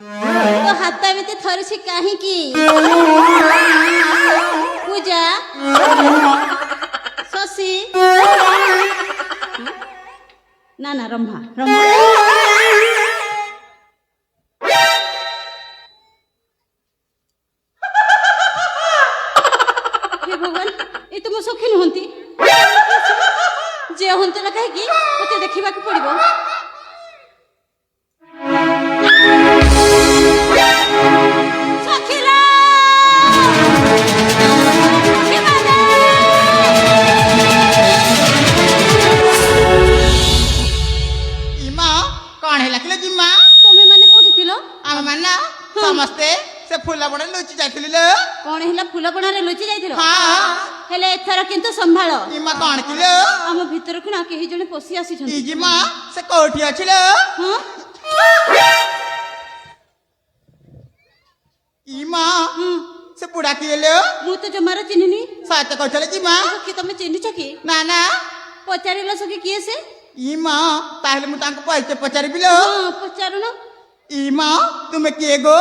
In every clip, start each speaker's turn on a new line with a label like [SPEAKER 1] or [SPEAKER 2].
[SPEAKER 1] तो हाथ में थरुछि कहीं की पूजा शशि ना ना रंभा रंभा हे भगवान ये तो मो सखी नुहंती जे हंते ना कहीं मते देखा पड़ो
[SPEAKER 2] समस्ते से फूला बड़ा लुचि जाइथिले
[SPEAKER 1] कौन हिला फूला बणारे लुचि जाइथिलो हां हेले एथर किंतु संभाळो
[SPEAKER 2] इमा कोन किलो
[SPEAKER 1] हम भीतर को ना केही जने पसी आसी छन
[SPEAKER 2] इजिमा से कोठी अछिलो
[SPEAKER 1] हां
[SPEAKER 2] इमा से बुढ़ा किलो
[SPEAKER 1] मु तो जमारा चिन्हनी
[SPEAKER 2] साथ कहले जिमा
[SPEAKER 1] कि तुम चिन्ह छकी
[SPEAKER 2] ना ना
[SPEAKER 1] पचारिला सकी किए से
[SPEAKER 2] इमा ताहले मु तांको पैसे पचारिबिलो
[SPEAKER 1] हां पचारुनो
[SPEAKER 2] इमा तुम किए गो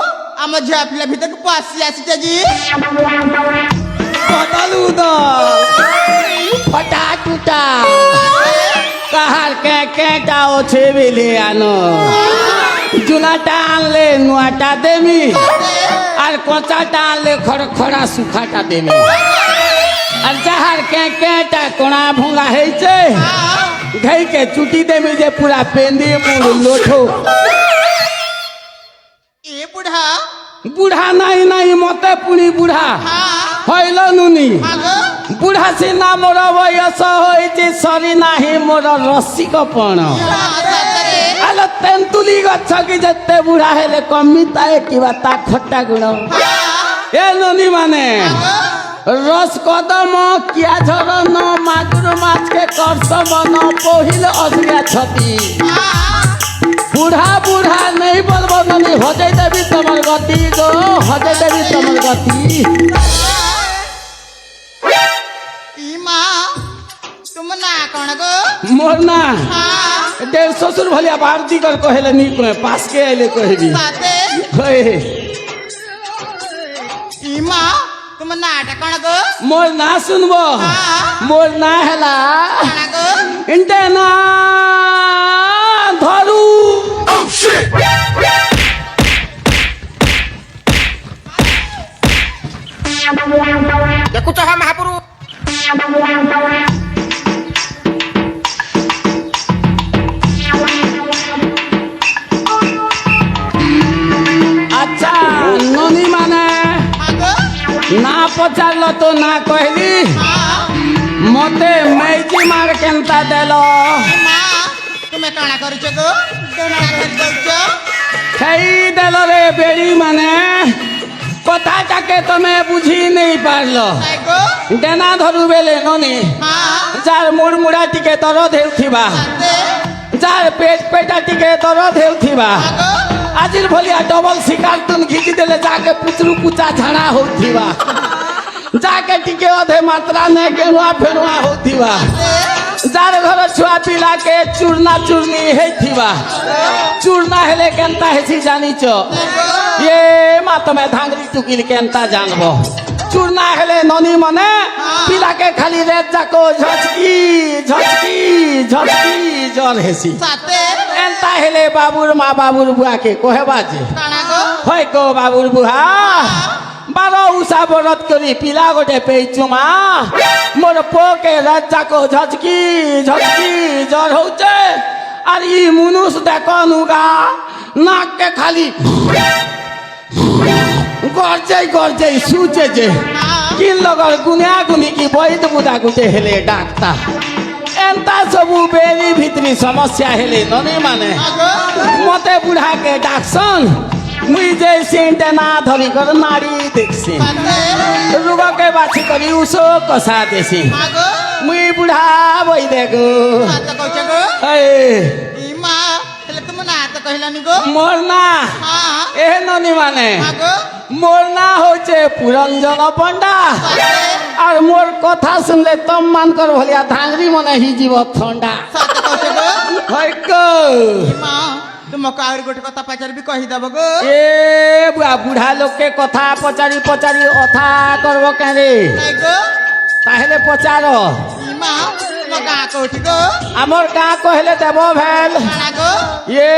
[SPEAKER 2] आम झा पिला भीतर पसी आसी जी
[SPEAKER 3] बदलू द फटा टूटा कहार के टाओ छे बेले आनो जुलाटा आनले नुआटा देमी আর কচাটা আনলে খড়া সুখাটা দেবে আর যাহার কেটা কোনা ভঙ্গা হয়েছে ঘাইকে চুটি দেমি যে পুরা পেন্দি মুড় লোঠো
[SPEAKER 2] এ বুড়া
[SPEAKER 3] বুড়া নাই নাই মতে পুনি বুড়া হইল নুনি বুড়া সিনা মোর বয়স হয়েছে সরি নাহি মোর রসিকপণ আলো তেঁতুলি গছ কি যেতে বুড়া হেলে কমিতায়ে কিবা তা খটা গুণ এ নুনি মানে রস কদম কিয়া ঝরন মাগুর মাছকে করসবন পহিল অসিয়া ছতি বুড়া বুড়া নেই বলবো ননি হজাই দেবী তোমার গতি গো হজাই দেবী তোমার গতি
[SPEAKER 2] ইমা तुम ना कौन गो
[SPEAKER 3] मोर ना देव ससुर भलिया भारती कर कहले नी कहे पास के आइले कहबी
[SPEAKER 2] बाते
[SPEAKER 3] होए
[SPEAKER 2] इमा तुम ना कौन गो
[SPEAKER 3] मोर ना सुनबो मोर ना हला
[SPEAKER 2] कौन गो
[SPEAKER 3] इंटे ना धरू
[SPEAKER 2] देखु चाह महापुरु
[SPEAKER 3] अच्छा ननी माने ना पचारलो तो ना कहली मते मैची मार केनता देलो
[SPEAKER 2] तुम्हें काना करिछ गो काना करिछ
[SPEAKER 3] खई देलो रे बेड़ी माने কথাটাকে তুমি বুঝি নেই পারলো ডেনা ধরু বেলে ননি যার মুড়মুড়া টিকে দরদ হেউথিবা যার পেটা টিকে দরদ হেউথিবা আজির ভলিয়া ডবল শিকার তুন ঘিচি দেলে যাকে পুচরু পুচা ঝাড়া হউথিবা যাকে টিকে অধে মাত্রা নে কেনুয়া ফেনুয়া হউথিবা যার ঘর ছুয়া পিলাকে চূর্ণা চূর্ণি হেইথিবা চূর্ণা হেলে কেনতা হেসি জানিছ ये मा तमे धांगरी टुकिल केनता जानबो चूर्णा हेले ननी मने पिला के खाली रेत जाको झचकी झचकी झचकी जर हेसी
[SPEAKER 2] साते
[SPEAKER 3] एंता हेले बाबुर मा बाबुर बुआ के कोहेबा जे
[SPEAKER 2] काना गो
[SPEAKER 3] होय को बाबुर बुआ बारो उसा बरत करी पिला गोटे पेचुमा मोर पो के रेत जाको झचकी झचकी जर होचे আর ই মুনুষ দেখনুগা নাক के खाली গরজাই গরজাই সুচে যে কিন লগর গুনিয়া গুনি কি বইত বুদা গুটে হেলে ডাক্তা এন্তা সবু বেরি ভিতরি সমস্যা হেলে ননি মানে মতে বুড়া কে ডাকছন মুই যে সিনতে না ধরি কর নাড়ি দেখছি রোগ কে বাছি করি উসো কষা দেছি মুই বুড়া বই দেখো এই
[SPEAKER 2] ইমা হেলে তুম না তো কহিলানি গো
[SPEAKER 3] মোর না এ ননি মানে মোর না হচ্ছে পুরঞ্জন পণ্ডা আর মোর কথা শুনলে তম মানকর ভলিয়া ধাংরি মনে হি জীব ঠন্ডা
[SPEAKER 2] সাথে কইছে গো
[SPEAKER 3] হয়
[SPEAKER 2] ইমা ତୁମକୁ ଆହୁରି ଗୋଟେ କଥା ପଚାରିବି କହିଦବ ଗୋ
[SPEAKER 3] ଏ ବୁଢା ଲୋକେ କଥା ପଚାରି ପଚାରି ଅଥା করব কেনে
[SPEAKER 2] ନାଇଁ ଗୋ
[SPEAKER 3] তাহলে পচার
[SPEAKER 2] ମା ମୋ ଗାଁ କୋଉଠି ଗୋ
[SPEAKER 3] আমার গাঁ কহিলে দেব ভেল
[SPEAKER 2] କାଣା ଗୋ
[SPEAKER 3] এ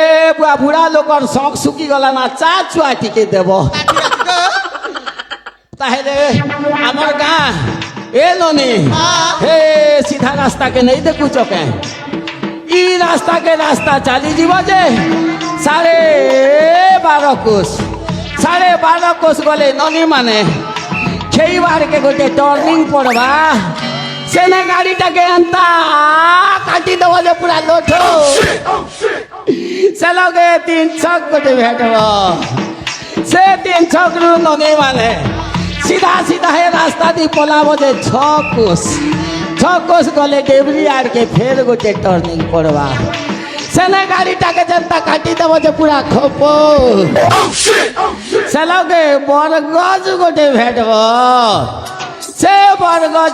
[SPEAKER 3] বুড়া লোকর শখ শুকি গলা না চা চুয়া টিকে দেব
[SPEAKER 2] କାଠି ଅଛି ଗୋ
[SPEAKER 3] তাহলে আমার গাঁ এ ননি
[SPEAKER 2] হ্যাঁ।
[SPEAKER 3] হে সিধা রাস্তাকে নেই দেখুছ কে ই রাস্তাকে রাস্তা চালি যাব যে 12.5 কোষ 12.5 কোষ গলে ননি মানে খেইবার কে গোটে টর্নিং পড়বা সেনে গাড়িটাকে আনতা কাটি দেব যে পুরা লোঠ সে লগে 3 ছক গোটে ভেটব সে 3 ছকরু ননি মানে सीधा सीधा है रास्ता दी पलाब जे 6 कोस गले डेबरी आर के फेर गोटे टर्निंग पड़वा सेने गाड़ी टाके जनता काटी देव जे पूरा खोपो से लगे बरगज गोटे भेटब से बरगज